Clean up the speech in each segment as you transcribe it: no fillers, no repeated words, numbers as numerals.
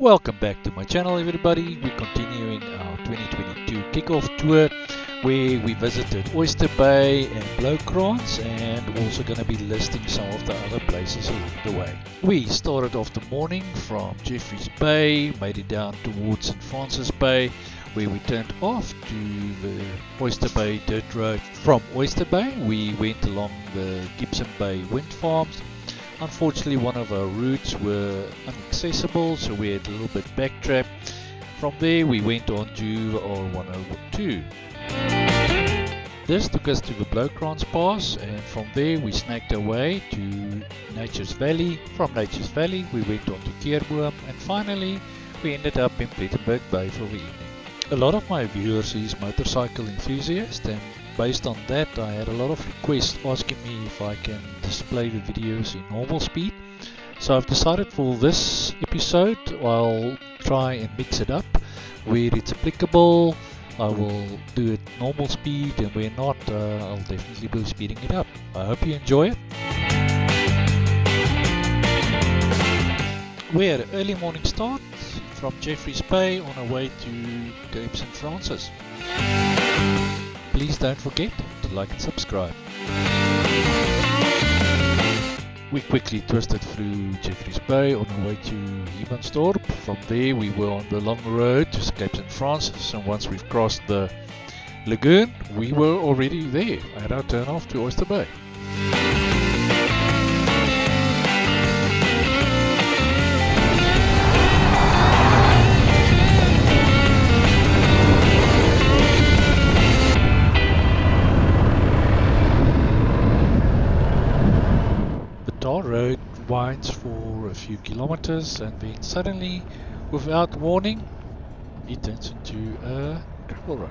Welcome back to my channel, everybody. We're continuing our 2022 kickoff tour where we visited Oyster Bay and Bloukrans, and also going to be listing some of the other places along the way. We started off the morning from Jeffreys Bay, made it down towards St. Francis Bay, where we turned off to the Oyster Bay dirt road. From Oyster Bay we went along the Gibson Bay wind farms. Unfortunately, one of our routes were inaccessible, so we had a little bit backtracked. From there we went on to R102. This took us to the Bloukrans Pass, and from there we snagged our way to Nature's Valley. From Nature's Valley we went on to Keurboom, and finally we ended up in Plettenberg Bay for the evening. A lot of my viewers is motorcycle enthusiasts, and based on that I had a lot of requests asking me if I can display the videos in normal speed. So I've decided for this episode I'll try and mix it up. Where it's applicable I will do it normal speed, and where not I'll definitely be speeding it up. I hope you enjoy it. We had an early morning start from Jeffreys Bay on our way to Cape St. Francis. Please don't forget to like and subscribe. We quickly twisted through Jeffreys Bay on our way to Humansdorp. From there we were on the long road to Cape St. Francis, and once we've crossed the lagoon we were already there at our turn off to Oyster Bay. Our road winds for a few kilometers, and then suddenly, without warning, it turns into a gravel road.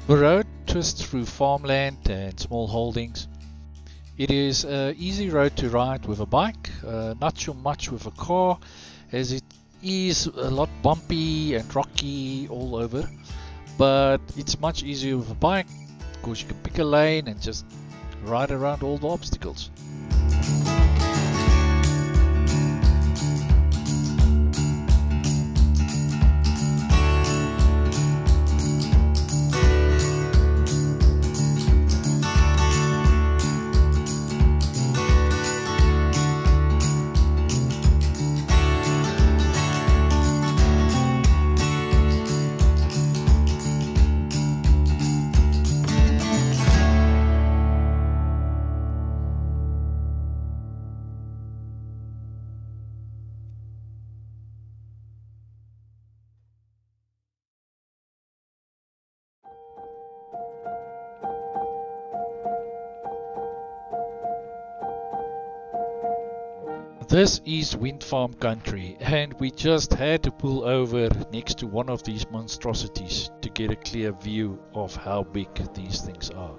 The road twists through farmland and small holdings. It is an easy road to ride with a bike, not so much with a car, as it is a lot bumpy and rocky all over, but it's much easier with a bike because you can pick a lane and just ride around all the obstacles. This is wind farm country, and we just had to pull over next to one of these monstrosities to get a clear view of how big these things are.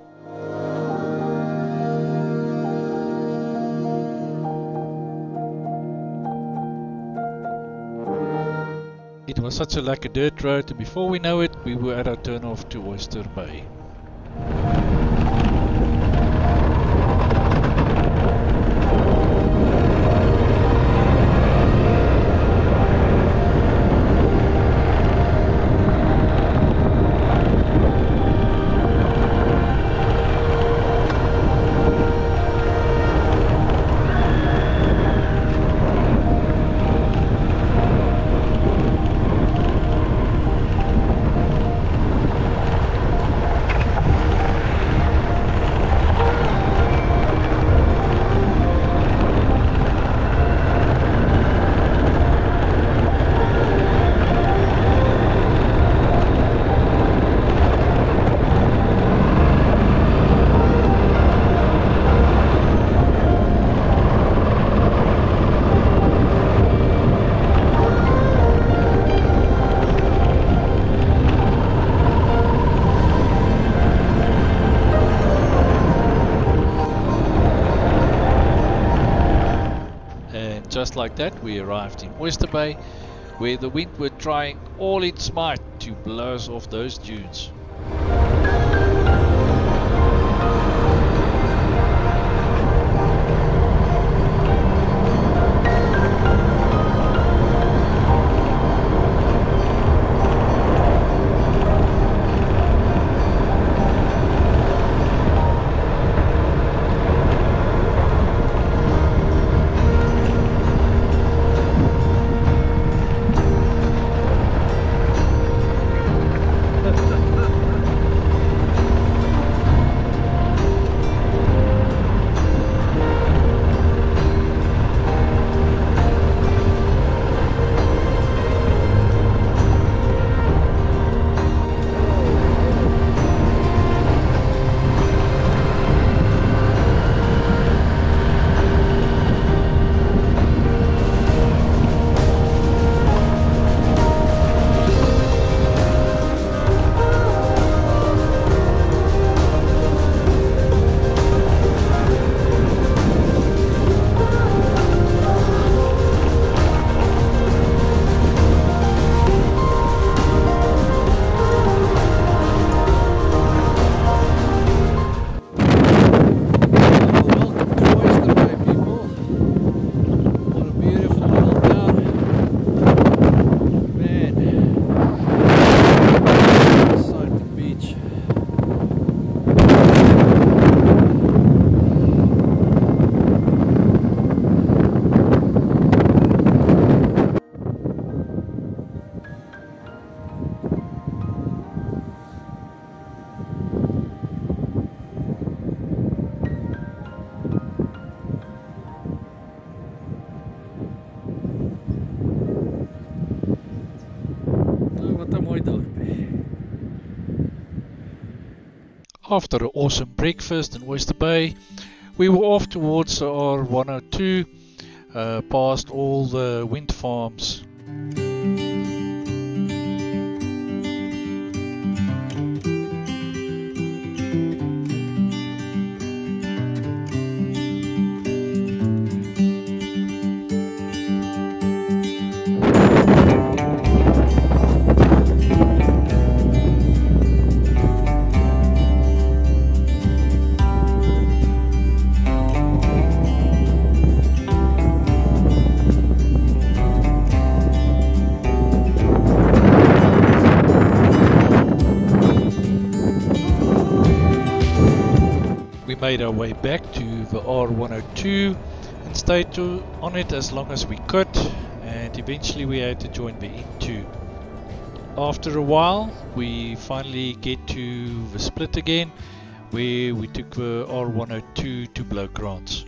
It was such like a dirt road, and before we know it we were at our turn off to Oyster Bay. Just like that we arrived in Oyster Bay, where the wind were trying all its might to blow us off those dunes. After an awesome breakfast in Oyster Bay, we were off towards R102, past all the wind farms. Made our way back to the R102 and stayed on it as long as we could, and eventually we had to join the N2. After a while we finally get to the split again, where we took the R102 to Bloukrans.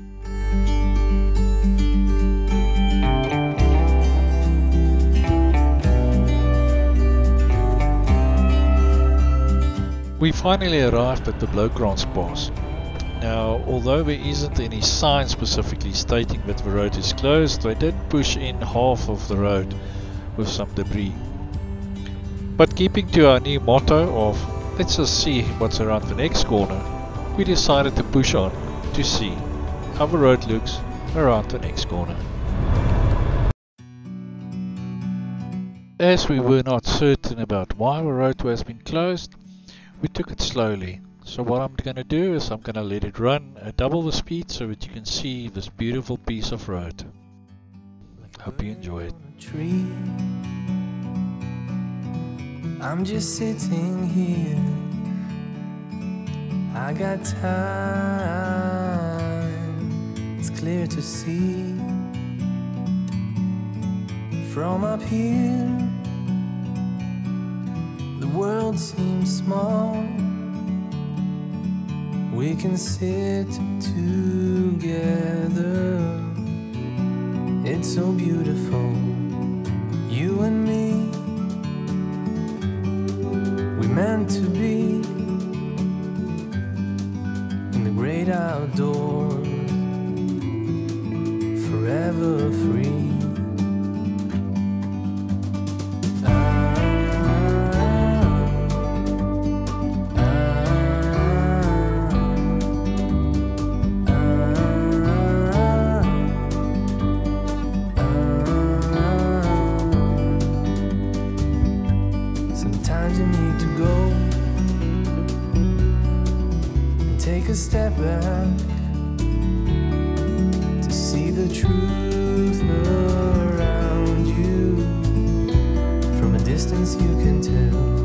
We finally arrived at the Bloukrans Pass. Now, although there isn't any sign specifically stating that the road is closed, they did push in half of the road with some debris. But keeping to our new motto of let's just see what's around the next corner, we decided to push on to see how the road looks around the next corner. As we were not certain about why the road has been closed, we took it slowly. So what I'm going to do is I'm going to let it run at double the speed so that you can see this beautiful piece of road. Hope you enjoy it. I'm just sitting here, I got time, it's clear to see. From up here, the world seems small. We can sit together, it's so beautiful, you and me. We meant to be in the great outdoors, forever free. step back to see the truth around you. From a distance you can tell.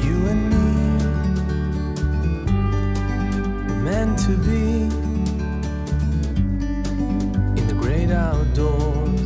You and me were meant to be outdoors,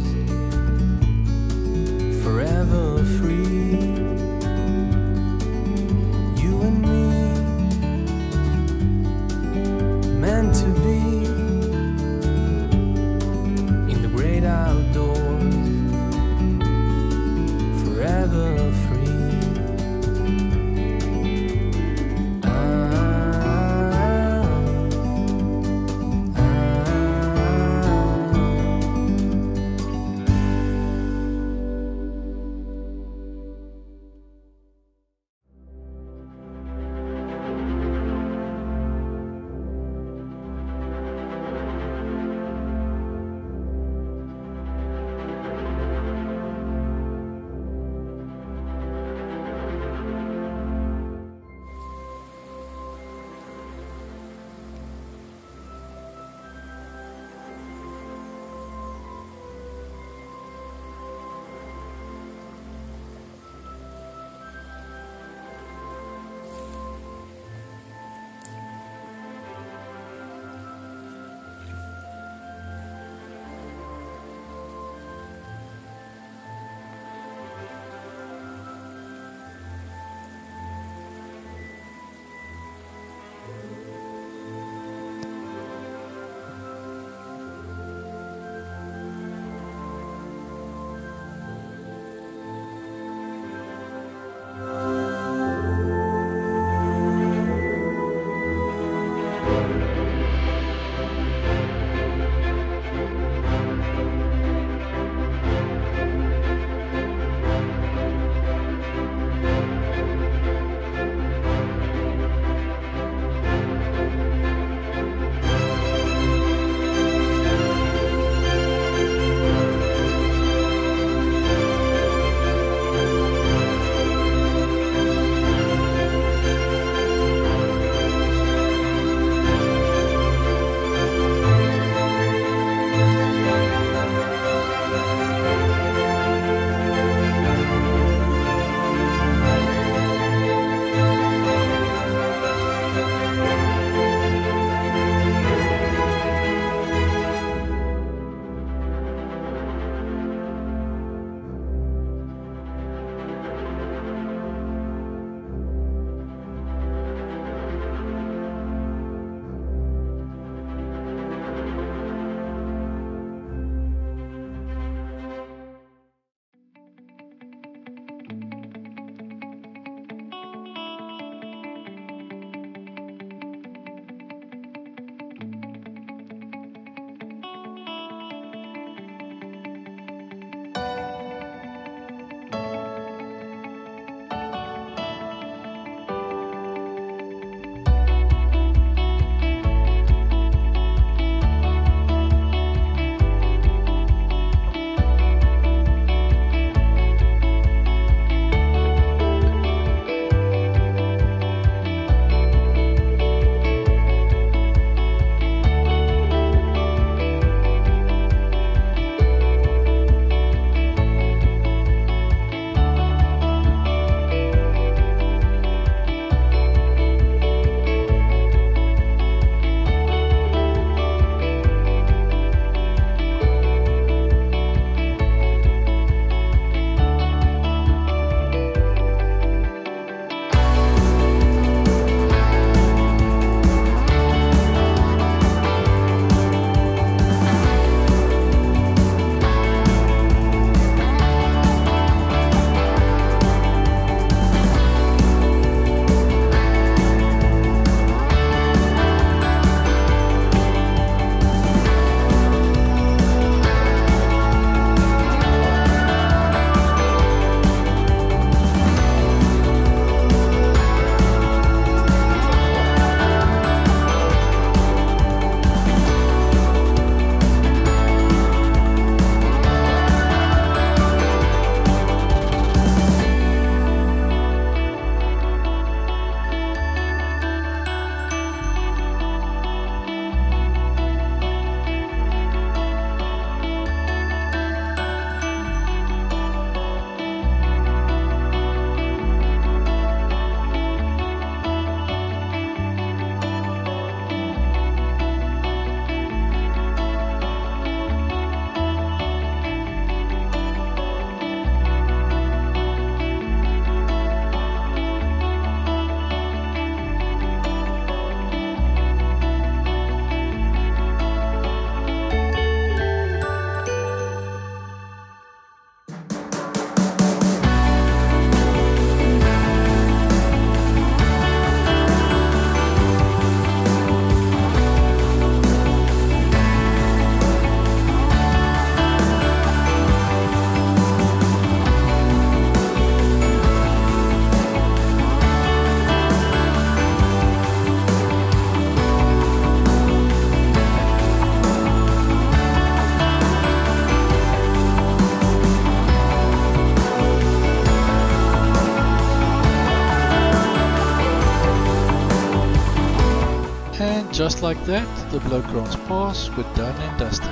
just like that, the Bloukrans Pass were done and dusted.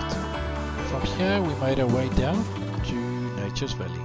From here we made our way down to Nature's Valley.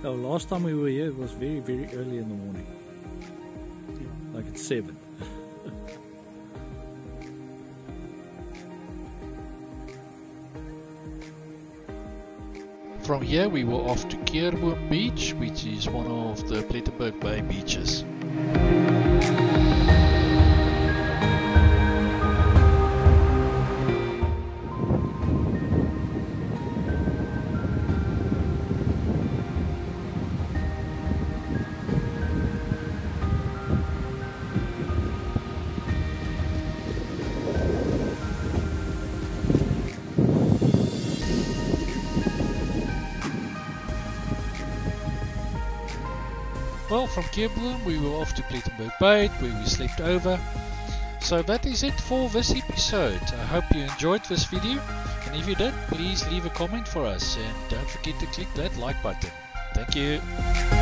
Last time we were here, it was very, very early in the morning, like at 7. From here we were off to Keurboom Beach, which is one of the Plettenberg Bay beaches. Well, from Keurboom we were off to Plettenberg Bay where we slept over. So that is it for this episode. I hope you enjoyed this video, and if you did, please leave a comment for us and don't forget to click that like button. Thank you.